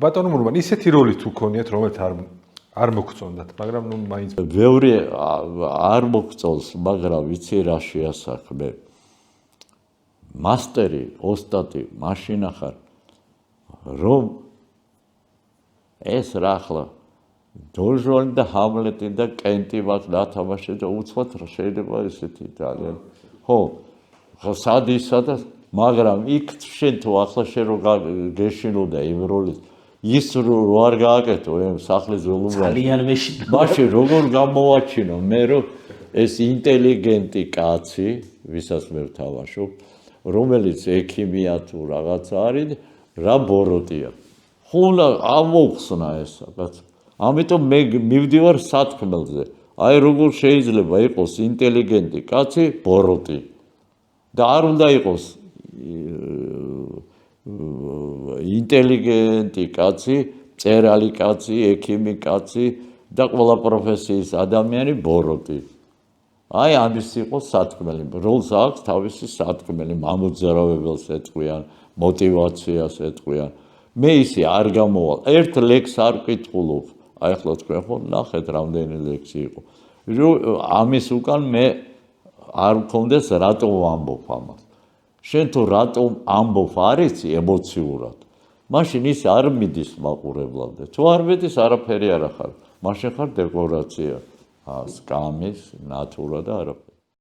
ბატონო მურმან, ისეთი როლი თუ ქონიათ, რომელიც არ მოგწონდათ, მაგრამ ნუ მაინც ბევრი არ მოგწონს, მაგრამ ვიცი რა შეასახმე. მასტერი, ოსტატი, მაშინ ახარ რომ ეს რა ახლა დონჟუანი და ჰამლეტი და კენტი მათ დათამაშე და უცბად შეიძლება ესეთი ძალიან. ხო, სად ისა და მაგრამ იქ შენ თუ ახლა შენ რო გეშინოდა იმ როლის ის რო არ გააკეთო ამ სახლის ველუმრად ძალიან მეშინდა. მაშინ როგორ გამოვაჩინო მე რომ ეს ინტელიგენტი კაცი, ვისაც მე ვთამაშობ, რომელიც ექიმია თუ რაღაცა არის, რა ბოროტია. ხულა ამოხსნა ეს რაღაც. ამიტომ მე მივდივარ სათქმელზე. აი როგორ შეიძლება იყოს ინტელიგენტი კაცი ბოროტი. და არ უნდა იყოს ინტელიგენტი კაცი, მწერალი კაცი, ექიმი კაცი და ყველა პროფესიის ადამიანი ბოროტი. აი ამის იყოს სათქმელი. როლს აქვს თავისი სათქმელი, მამოძრავებელს ეტყვიან, მოტივაციას ეტყვიან. მე ისე არ გამოვალ. ერთ ლექს არ ვკითხულობ. აი ახლა თქვენ ხო ნახეთ რამდენი ლექსი იყო. ამის უკან მე არ მქონდეს რატო ვამბობ ამას. შენ თუ რატომ ამბობ არ იცი ემოციურად. მაშინ ის არ მიდის მაყურებლამდე. თუ არ მიდის არაფერი არ ახარ. მაშინ ხარ დეკორაცია. სკამის, ნატურა და არაფერი.